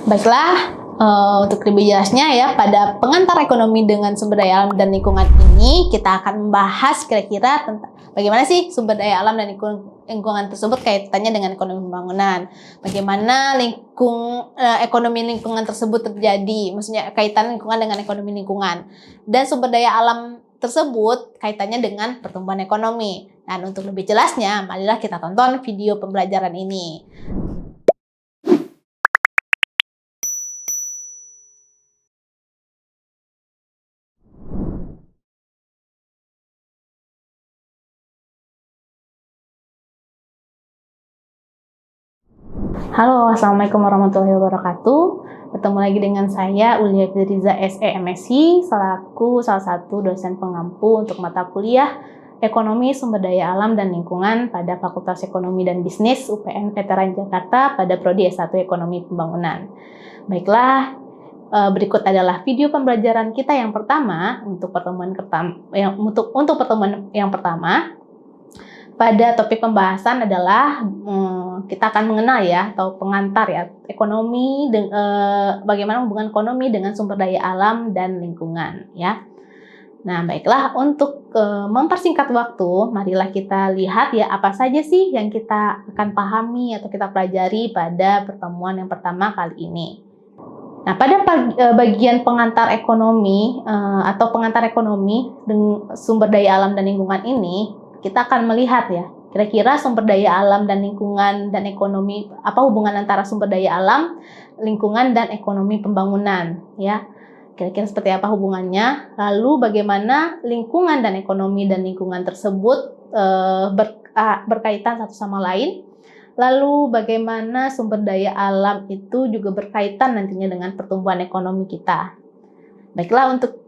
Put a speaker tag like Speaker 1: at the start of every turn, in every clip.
Speaker 1: Baiklah, untuk lebih jelasnya ya, pada pengantar ekonomi dengan sumber daya alam dan lingkungan ini, kita akan membahas kira-kira tentang bagaimana sih sumber daya alam dan lingkungan tersebut kaitannya dengan ekonomi pembangunan. Bagaimana ekonomi lingkungan tersebut terjadi, maksudnya kaitan lingkungan dengan ekonomi lingkungan. Dan sumber daya alam tersebut kaitannya dengan pertumbuhan ekonomi. Dan untuk lebih jelasnya, marilah kita tonton video pembelajaran ini. Halo, Assalamualaikum warahmatullahi wabarakatuh. Bertemu lagi dengan saya, Ulia Fidriza SE MSc, selaku salah satu dosen pengampu untuk mata kuliah Ekonomi Sumber Daya Alam dan Lingkungan pada Fakultas Ekonomi dan Bisnis UPN Veteran Jakarta pada Prodi S1 Ekonomi Pembangunan. Baiklah, berikut adalah video pembelajaran kita yang pertama untuk pertemuan yang pertama. Pada topik pembahasan adalah kita akan mengenal ya, atau pengantar ya, bagaimana hubungan ekonomi dengan sumber daya alam dan lingkungan ya. Nah, baiklah, untuk mempersingkat waktu, marilah kita lihat ya apa saja sih yang kita akan pahami atau kita pelajari pada pertemuan yang pertama kali ini. Nah, pada bagian pengantar ekonomi atau pengantar ekonomi dengan sumber daya alam dan lingkungan ini, kita akan melihat ya, kira-kira sumber daya alam dan lingkungan dan ekonomi, apa hubungan antara sumber daya alam, lingkungan, dan ekonomi pembangunan ya. Kira-kira seperti apa hubungannya, lalu bagaimana lingkungan dan ekonomi dan lingkungan tersebut berkaitan satu sama lain, lalu bagaimana sumber daya alam itu juga berkaitan nantinya dengan pertumbuhan ekonomi kita. Baiklah, untuk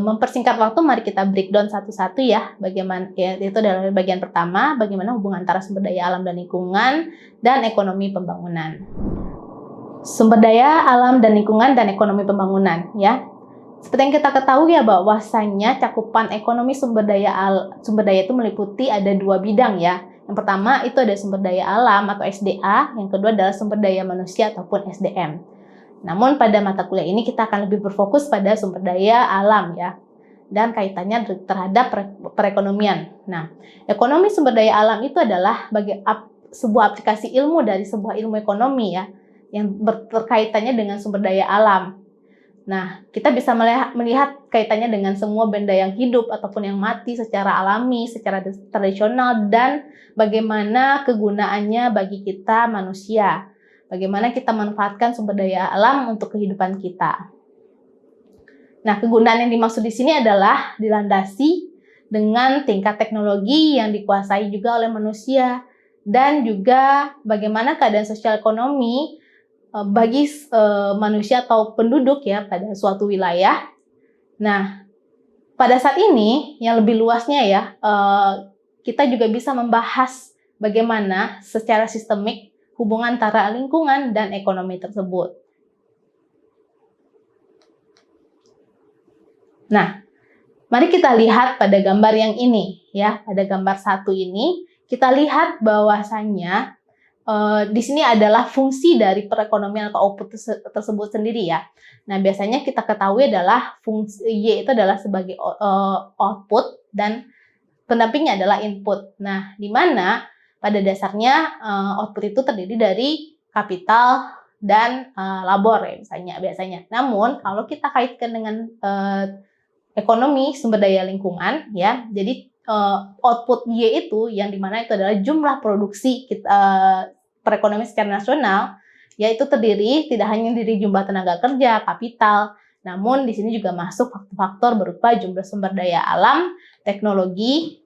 Speaker 1: mempersingkat waktu, mari kita breakdown satu-satu ya. Bagaimana ya, itu adalah bagian pertama, bagaimana hubungan antara sumber daya alam dan lingkungan dan ekonomi pembangunan. Sumber daya alam dan lingkungan dan ekonomi pembangunan ya. Seperti yang kita ketahui ya, bahwasanya cakupan ekonomi sumber daya itu meliputi ada dua bidang ya. Yang pertama itu ada sumber daya alam atau SDA, yang kedua adalah sumber daya manusia ataupun SDM. Namun pada mata kuliah ini kita akan lebih berfokus pada sumber daya alam ya, dan kaitannya terhadap perekonomian. Nah, ekonomi sumber daya alam itu adalah sebuah aplikasi ilmu dari sebuah ilmu ekonomi ya, yang berkaitannya dengan sumber daya alam. Nah, kita bisa melihat kaitannya dengan semua benda yang hidup ataupun yang mati secara alami, secara tradisional, dan bagaimana kegunaannya bagi kita manusia. Bagaimana kita manfaatkan sumber daya alam untuk kehidupan kita. Nah, kegunaan yang dimaksud di sini adalah dilandasi dengan tingkat teknologi yang dikuasai juga oleh manusia, dan juga bagaimana keadaan sosial ekonomi bagi manusia atau penduduk ya pada suatu wilayah. Nah, pada saat ini yang lebih luasnya ya, kita juga bisa membahas bagaimana secara sistemik hubungan antara lingkungan dan ekonomi tersebut. Nah, mari kita lihat pada gambar yang ini ya. Pada gambar satu ini kita lihat bahwasannya di sini adalah fungsi dari perekonomian atau output tersebut sendiri ya. Nah, biasanya kita ketahui adalah fungsi Y itu adalah sebagai output dan pendampingnya adalah input. Nah, di mana pada dasarnya output itu terdiri dari kapital dan labor ya biasanya. Namun kalau kita kaitkan dengan ekonomi sumber daya lingkungan ya, jadi output Y itu yang dimana itu adalah jumlah produksi perekonomian secara nasional, yaitu terdiri tidak hanya dari jumlah tenaga kerja, kapital, namun di sini juga masuk faktor-faktor berupa jumlah sumber daya alam, teknologi,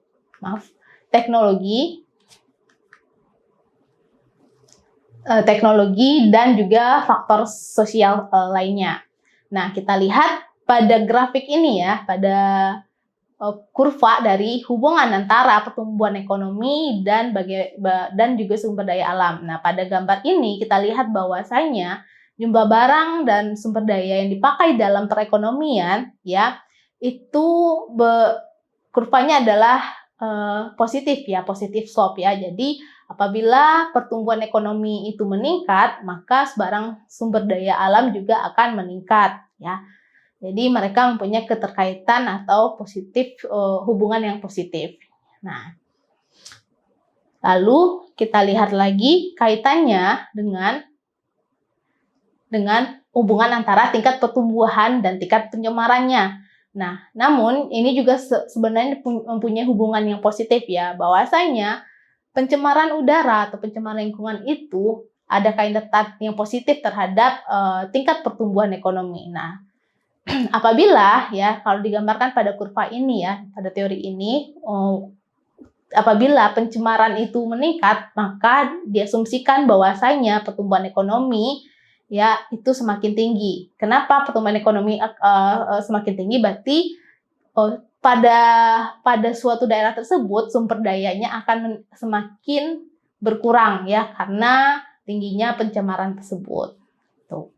Speaker 1: dan juga faktor sosial lainnya. Nah, kita lihat pada grafik ini ya, pada kurva dari hubungan antara pertumbuhan ekonomi dan juga sumber daya alam. Nah, pada gambar ini kita lihat bahwasanya jumlah barang dan sumber daya yang dipakai dalam perekonomian ya, itu kurvanya adalah positif ya, positif slope ya. Jadi apabila pertumbuhan ekonomi itu meningkat, maka sebarang sumber daya alam juga akan meningkat ya. Jadi mereka mempunyai keterkaitan atau positif, hubungan yang positif. Nah, lalu kita lihat lagi kaitannya dengan hubungan antara tingkat pertumbuhan dan tingkat pencemarannya. Nah, namun ini juga sebenarnya mempunyai hubungan yang positif ya, bahwasanya pencemaran udara atau pencemaran lingkungan itu ada kaitan yang positif terhadap tingkat pertumbuhan ekonomi. Nah, apabila ya kalau digambarkan pada kurva ini ya, pada teori ini, apabila pencemaran itu meningkat, maka diasumsikan bahwasanya pertumbuhan ekonomi ya itu semakin tinggi. Kenapa pertumbuhan ekonomi semakin tinggi? Berarti pada suatu daerah tersebut sumber dayanya akan semakin berkurang ya karena tingginya pencemaran tersebut. Tuh.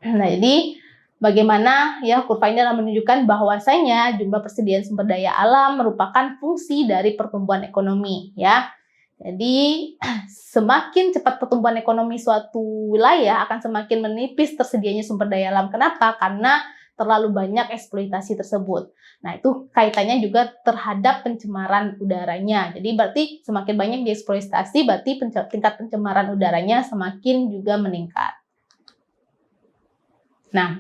Speaker 1: Nah, jadi bagaimana ya kurva ini adalah menunjukkan bahwasanya jumlah persediaan sumber daya alam merupakan fungsi dari pertumbuhan ekonomi ya. Jadi semakin cepat pertumbuhan ekonomi suatu wilayah akan semakin menipis tersedianya sumber daya alam. Kenapa? Karena terlalu banyak eksploitasi tersebut. Nah, itu kaitannya juga terhadap pencemaran udaranya. Jadi berarti semakin banyak dieksploitasi, berarti tingkat pencemaran udaranya semakin juga meningkat. Nah,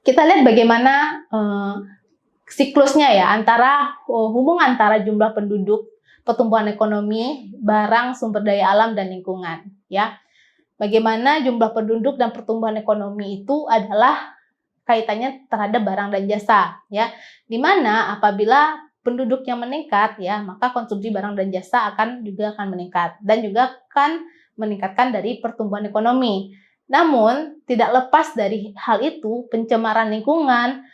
Speaker 1: kita lihat bagaimana siklusnya ya antara hubungan antara jumlah penduduk, pertumbuhan ekonomi, barang, sumber daya alam, dan lingkungan. Ya, bagaimana jumlah penduduk dan pertumbuhan ekonomi itu adalah kaitannya terhadap barang dan jasa. Ya, dimana apabila penduduknya meningkat, ya maka konsumsi barang dan jasa akan meningkat dan juga akan meningkatkan dari pertumbuhan ekonomi. Namun tidak lepas dari hal itu, pencemaran lingkungan,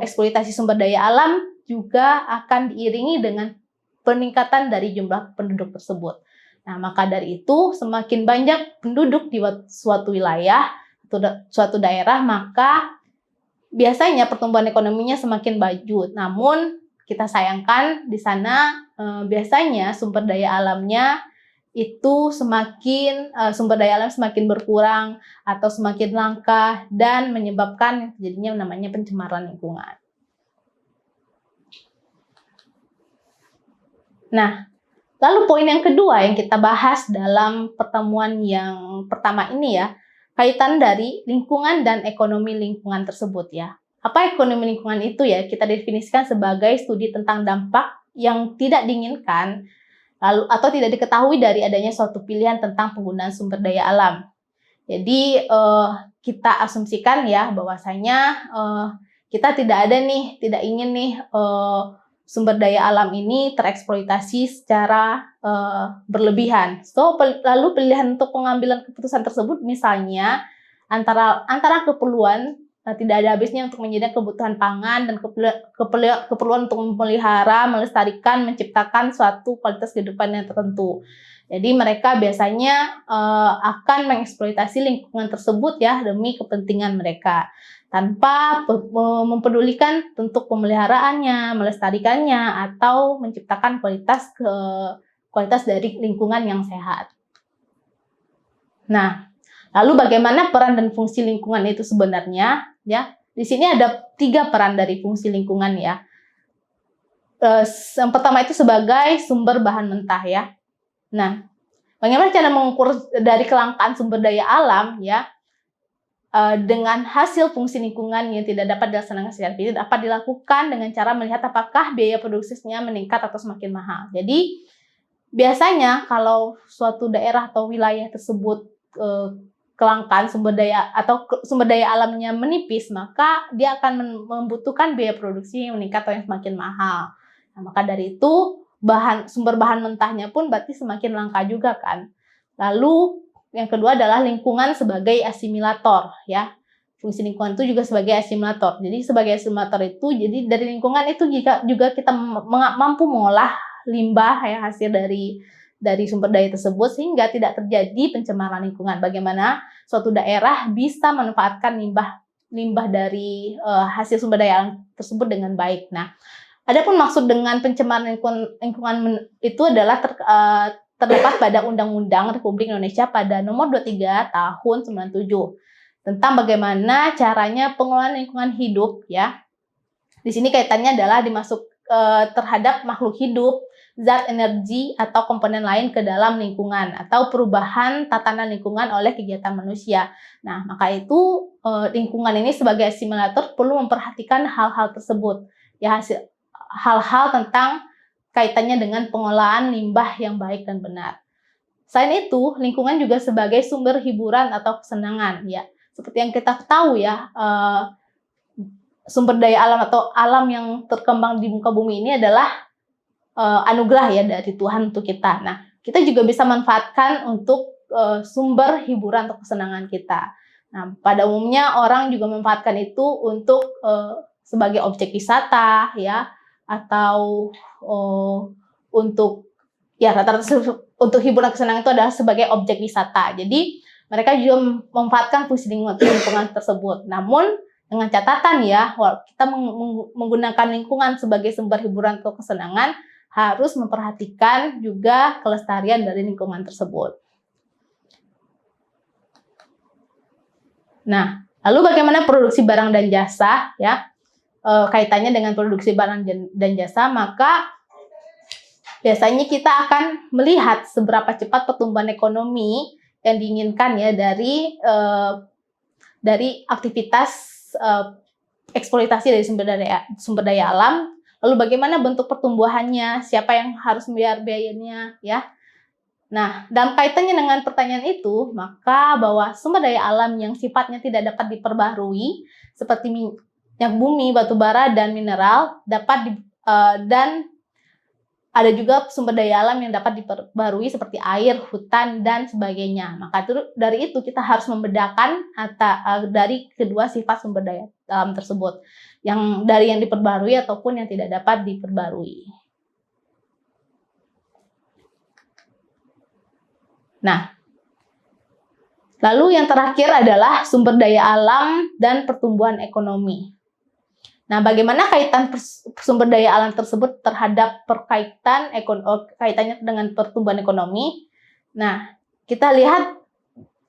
Speaker 1: eksploitasi sumber daya alam juga akan diiringi dengan peningkatan dari jumlah penduduk tersebut. Nah, maka dari itu semakin banyak penduduk di suatu wilayah atau suatu daerah, maka biasanya pertumbuhan ekonominya semakin maju. Namun kita sayangkan di sana biasanya sumber daya alamnya itu sumber daya alam semakin berkurang atau semakin langka dan menyebabkan jadinya namanya pencemaran lingkungan. Nah, lalu poin yang kedua yang kita bahas dalam pertemuan yang pertama ini ya, kaitan dari lingkungan dan ekonomi lingkungan tersebut ya. Apa ekonomi lingkungan itu ya? Kita definisikan sebagai studi tentang dampak yang tidak diinginkan lalu atau tidak diketahui dari adanya suatu pilihan tentang penggunaan sumber daya alam. Jadi kita asumsikan ya bahwasanya kita tidak ingin nih sumber daya alam ini tereksploitasi secara berlebihan. So, lalu pilihan untuk pengambilan keputusan tersebut misalnya antara keperluan tidak ada habisnya untuk menyediakan kebutuhan pangan dan keperluan untuk memelihara, melestarikan, menciptakan suatu kualitas kehidupan yang tertentu. Jadi mereka biasanya akan mengeksploitasi lingkungan tersebut ya demi kepentingan mereka, tanpa mempedulikan bentuk pemeliharaannya, melestarikannya, atau menciptakan kualitas dari lingkungan yang sehat. Nah, lalu bagaimana peran dan fungsi lingkungan itu sebenarnya? Ya, di sini ada 3 peran dari fungsi lingkungan ya. Yang pertama itu sebagai sumber bahan mentah ya. Nah, bagaimana cara mengukur dari kelangkaan sumber daya alam ya? Dengan hasil fungsi lingkungan yang tidak dapat dilaksanakan secara efisien dapat dilakukan dengan cara melihat apakah biaya produksinya meningkat atau semakin mahal. Jadi biasanya kalau suatu daerah atau wilayah tersebut kelangkaan sumber daya atau sumber daya alamnya menipis, maka dia akan membutuhkan biaya produksi yang meningkat atau yang semakin mahal. Nah, maka dari itu sumber bahan mentahnya pun berarti semakin langka juga kan. Lalu yang kedua adalah lingkungan sebagai asimilator ya. Fungsi lingkungan itu juga sebagai asimilator. Jadi sebagai asimilator itu jadi dari lingkungan itu juga kita mampu mengolah limbah ya hasil dari sumber daya tersebut sehingga tidak terjadi pencemaran lingkungan. Bagaimana suatu daerah bisa memanfaatkan limbah dari hasil sumber daya alam tersebut dengan baik. Nah, Adapun maksud dengan pencemaran lingkungan itu adalah terdapat pada Undang-Undang Republik Indonesia pada nomor 23 tahun 97 tentang bagaimana caranya pengelolaan lingkungan hidup ya. Di sini kaitannya adalah terhadap makhluk hidup, zat energi atau komponen lain ke dalam lingkungan atau perubahan tatanan lingkungan oleh kegiatan manusia. Nah, maka itu lingkungan ini sebagai asimilator perlu memperhatikan hal-hal tersebut. Ya, hal-hal tentang kaitannya dengan pengolahan limbah yang baik dan benar. Selain itu, lingkungan juga sebagai sumber hiburan atau kesenangan ya. Seperti yang kita tahu ya, sumber daya alam atau alam yang terkembang di muka bumi ini adalah anugerah ya dari Tuhan untuk kita. Nah, kita juga bisa manfaatkan untuk sumber hiburan atau kesenangan kita. Nah, pada umumnya orang juga memanfaatkan itu untuk sebagai objek wisata ya, atau untuk ya rata-rata untuk hiburan kesenangan itu adalah sebagai objek wisata. Jadi mereka juga memanfaatkan fungsi lingkungan tersebut. Namun dengan catatan ya, kita menggunakan lingkungan sebagai sumber hiburan atau kesenangan harus memperhatikan juga kelestarian dari lingkungan tersebut. Nah, lalu bagaimana produksi barang dan jasa ya? Kaitannya dengan produksi barang dan jasa, maka biasanya kita akan melihat seberapa cepat pertumbuhan ekonomi yang diinginkan ya dari aktivitas eksploitasi dari sumber daya alam, lalu bagaimana bentuk pertumbuhannya, siapa yang harus membayar biayanya ya. Nah, dalam kaitannya dengan pertanyaan itu, maka bahwa sumber daya alam yang sifatnya tidak dapat diperbaharui seperti minyak bumi, batu bara, dan mineral dan ada juga sumber daya alam yang dapat diperbarui seperti air, hutan, dan sebagainya. Maka dari itu kita harus membedakan dari kedua sifat sumber daya alam tersebut, yang diperbarui ataupun yang tidak dapat diperbarui. Nah, lalu yang terakhir adalah sumber daya alam dan pertumbuhan ekonomi. Nah, bagaimana kaitan sumber daya alam tersebut terhadap kaitannya dengan pertumbuhan ekonomi? Nah, kita lihat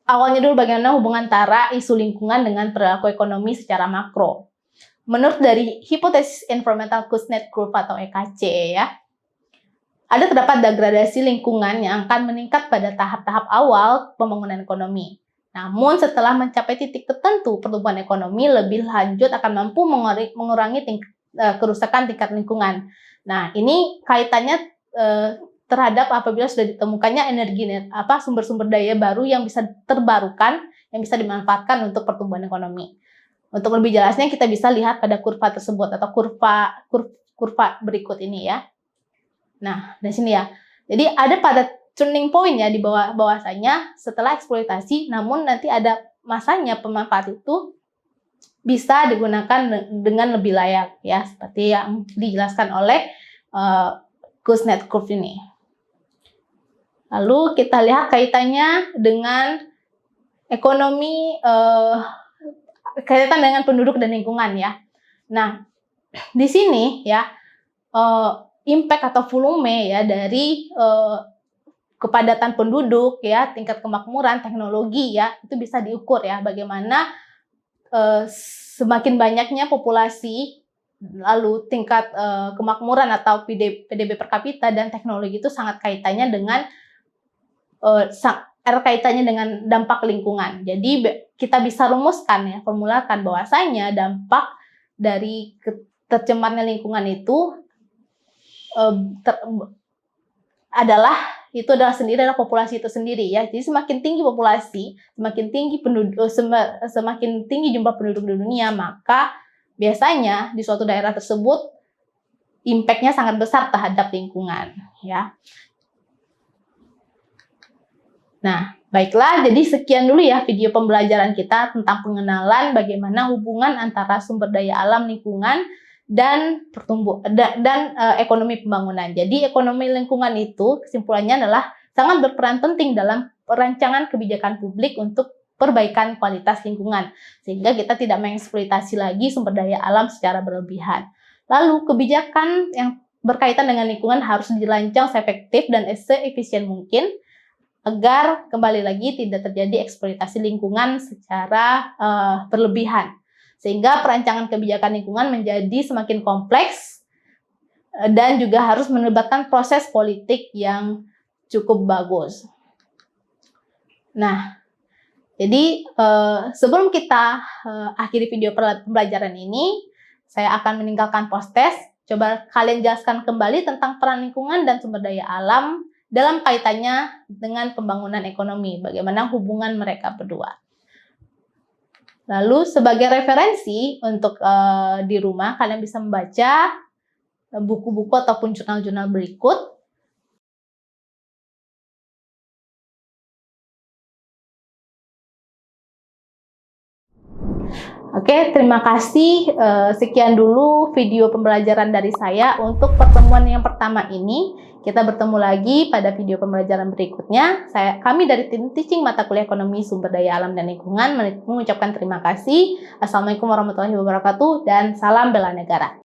Speaker 1: awalnya dulu bagaimana hubungan antara isu lingkungan dengan perilaku ekonomi secara makro. Menurut dari hipotesis Environmental Kuznets Curve atau EKC ya, terdapat degradasi lingkungan yang akan meningkat pada tahap-tahap awal pembangunan ekonomi. Namun setelah mencapai titik tertentu, pertumbuhan ekonomi lebih lanjut akan mampu mengurangi kerusakan tingkat lingkungan. Nah, ini kaitannya terhadap apabila sudah ditemukannya sumber-sumber daya baru yang bisa terbarukan, yang bisa dimanfaatkan untuk pertumbuhan ekonomi. Untuk lebih jelasnya kita bisa lihat pada kurva tersebut atau kurva berikut ini ya. Nah, di sini ya. Jadi ada pada turning point ya di bahwasanya setelah eksploitasi, namun nanti ada masanya pemanfaat itu bisa digunakan dengan lebih layak ya, seperti yang dijelaskan oleh Kuznets Curve ini. Lalu kita lihat kaitannya dengan ekonomi, kaitan dengan penduduk dan lingkungan ya. Nah, di sini ya impact atau volume ya dari kepadatan penduduk ya, tingkat kemakmuran, teknologi ya, itu bisa diukur ya bagaimana semakin banyaknya populasi, lalu tingkat kemakmuran atau PDB per kapita dan teknologi itu sangat kaitannya dengan dampak lingkungan. Jadi kita bisa rumuskan ya, formulakan bahwasanya dampak dari tercemarnya lingkungan itu adalah populasi itu sendiri ya. Jadi semakin tinggi populasi, semakin tinggi jumlah penduduk di dunia, maka biasanya di suatu daerah tersebut impact-nya sangat besar terhadap lingkungan ya. Nah, baiklah, jadi sekian dulu ya video pembelajaran kita tentang pengenalan bagaimana hubungan antara sumber daya alam lingkungan dan ekonomi pembangunan. Jadi ekonomi lingkungan itu kesimpulannya adalah sangat berperan penting dalam perancangan kebijakan publik untuk perbaikan kualitas lingkungan, sehingga kita tidak mengeksploitasi lagi sumber daya alam secara berlebihan. Lalu kebijakan yang berkaitan dengan lingkungan harus dirancang seefektif dan seefisien mungkin agar kembali lagi tidak terjadi eksploitasi lingkungan secara berlebihan. Sehingga perancangan kebijakan lingkungan menjadi semakin kompleks dan juga harus melibatkan proses politik yang cukup bagus. Nah, jadi sebelum kita akhiri video pembelajaran ini, saya akan meninggalkan post-test. Coba kalian jelaskan kembali tentang peran lingkungan dan sumber daya alam dalam kaitannya dengan pembangunan ekonomi. Bagaimana hubungan mereka berdua. Lalu sebagai referensi untuk di rumah, kalian bisa membaca buku-buku ataupun jurnal-jurnal berikut. Oke, terima kasih. Sekian dulu video pembelajaran dari saya untuk pertemuan yang pertama ini. Kita bertemu lagi pada video pembelajaran berikutnya. Kami dari tim Teaching Mata Kuliah Ekonomi Sumber Daya Alam dan Lingkungan mengucapkan terima kasih. Assalamualaikum warahmatullahi wabarakatuh dan salam bela negara.